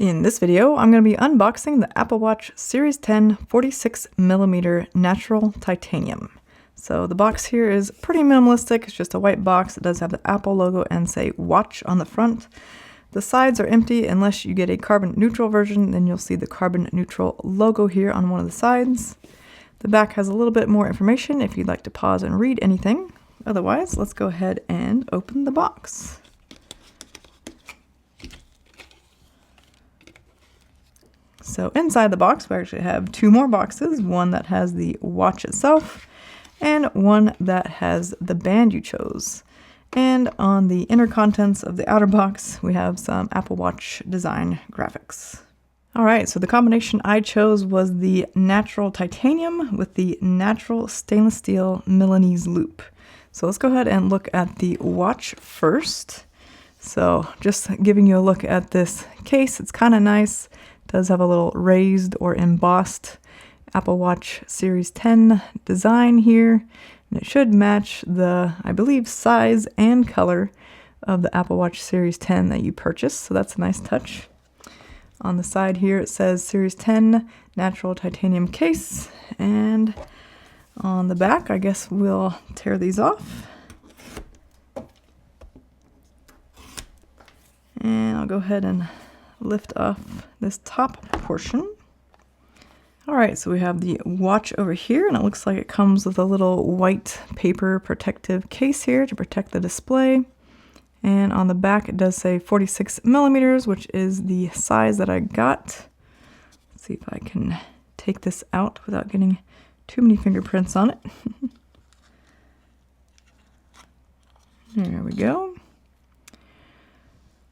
In this video, I'm going to be unboxing the Apple Watch Series 10 46mm natural titanium. So the box here is pretty minimalistic. It's just a white box. It does have the Apple logo and say watch on the front. The sides are empty unless you get a carbon neutral version, then you'll see the carbon neutral logo here on one of the sides. The back has a little bit more information if you'd like to pause and read anything. Otherwise, let's go ahead and open the box. So inside the box, we actually have two more boxes, one that has the watch itself and one that has the band you chose. And on the inner contents of the outer box, we have some Apple Watch design graphics. All right, so the combination I chose was the natural titanium with the natural stainless steel Milanese loop. So let's go ahead and look at the watch first. So just giving you a look at this case, it's kind of nice. It does have a little raised or embossed Apple Watch Series 10 design here. And it should match the, I believe, size and color of the Apple Watch Series 10 that you purchased. So that's a nice touch. On the side here, it says Series 10 natural titanium case. And on the back, I guess we'll tear these off. And I'll go ahead and lift off this top portion. All right, so we have the watch over here, and it looks like it comes with a little white paper protective case here to protect the display. And on the back, it does say 46mm, which is the size that I got. Let's see if I can take this out without getting too many fingerprints on it. There we go.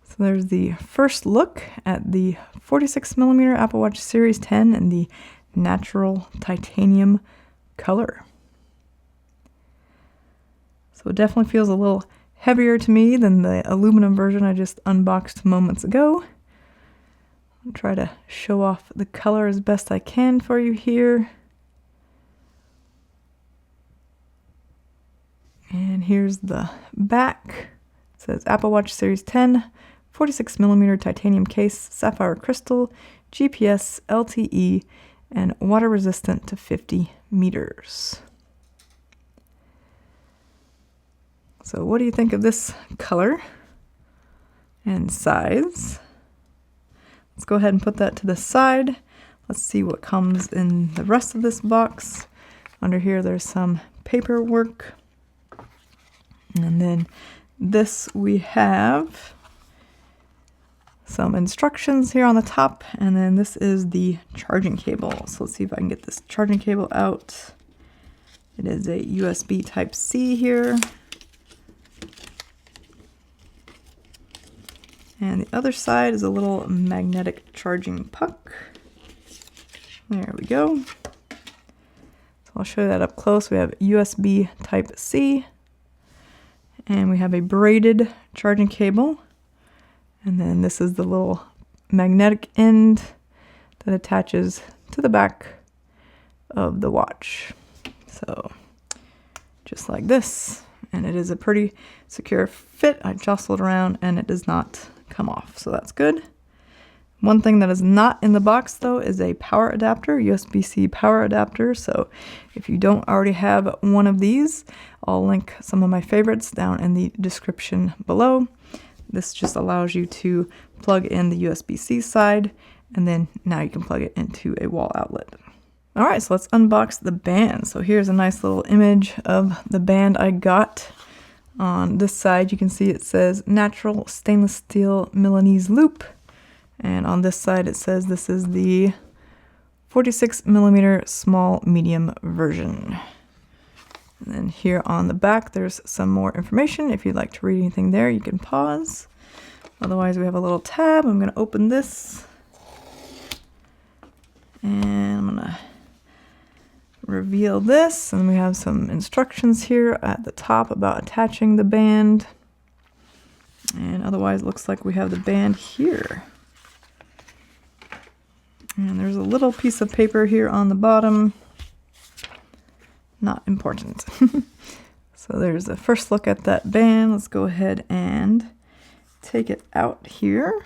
So there's the first look at the 46mm Apple Watch Series 10 and the natural titanium color. So it definitely feels a little heavier to me than the aluminum version I just unboxed moments ago. I'll try to show off the color as best I can for you here. And here's the back. It says Apple Watch Series 10, 46mm titanium case, sapphire crystal, GPS, LTE, and water resistant to 50 meters. So what do you think of this color and size? Let's go ahead and put that to the side. Let's see what comes in the rest of this box. Under here there's some paperwork. And then this we have some instructions here on the top, and then this is the charging cable. So let's see if I can get this charging cable out. It is a USB Type-C here. And the other side is a little magnetic charging puck. There we go. So I'll show you that up close. We have USB Type-C, and we have a braided charging cable. And then this is the little magnetic end that attaches to the back of the watch. So just like this. And it is a pretty secure fit. I jostled around and it does not come off. So that's good. One thing that is not in the box though is a power adapter, USB-C power adapter. So if you don't already have one of these, I'll link some of my favorites down in the description below. This just allows you to plug in the USB-C side, and then now you can plug it into a wall outlet. All right, so let's unbox the band. So here's a nice little image of the band I got. On this side, you can see it says natural stainless steel Milanese loop. And on this side, it says this is the 46mm small medium version. And then here on the back, there's some more information. If you'd like to read anything there, you can pause. Otherwise, we have a little tab. I'm going to open this. And I'm going to reveal this. And we have some instructions here at the top about attaching the band. And otherwise, it looks like we have the band here. And there's a little piece of paper here on the bottom. Not important. So there's a first look at that band. Let's go ahead and take it out here.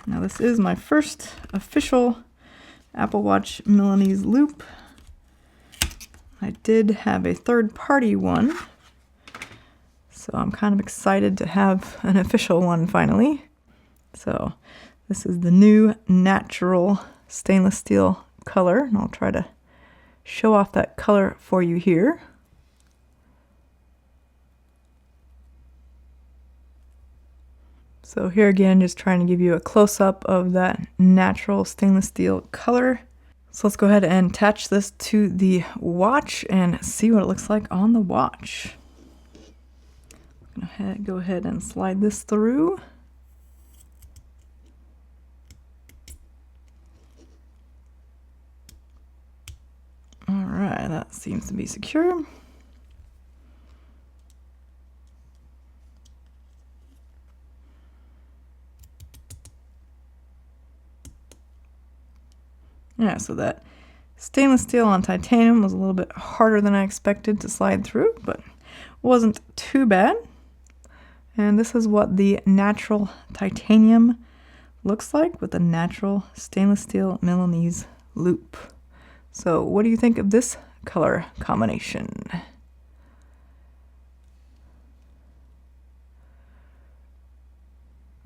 Now this is my first official Apple Watch Milanese loop. I did have a third-party one, so I'm kind of excited to have an official one finally. So this is the new natural stainless steel color, and I'll try to show off that color for you here. So here again, just trying to give you a close-up of that natural stainless steel color. So let's go ahead and attach this to the watch and see what it looks like on the watch. I'm gonna go ahead and slide this through. All right, that seems to be secure. Yeah, so that stainless steel on titanium was a little bit harder than I expected to slide through, but wasn't too bad. And this is what the natural titanium looks like with a natural stainless steel Milanese loop. So what do you think of this color combination?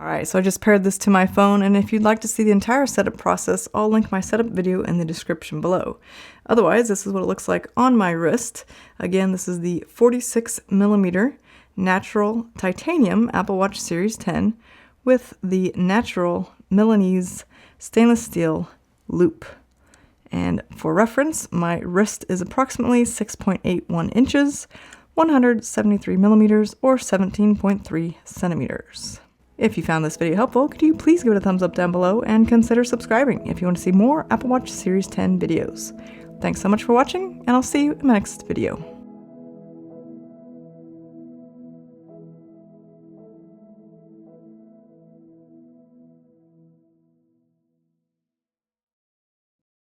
Alright, so I just paired this to my phone, and if you'd like to see the entire setup process, I'll link my setup video in the description below. Otherwise, this is what it looks like on my wrist. Again, this is the 46mm natural titanium Apple Watch Series 10 with the natural Milanese stainless steel loop. And for reference, my wrist is approximately 6.81 inches, 173 millimeters, or 17.3 centimeters. If you found this video helpful, could you please give it a thumbs up down below and consider subscribing if you want to see more Apple Watch Series 10 videos. Thanks so much for watching, and I'll see you in my next video.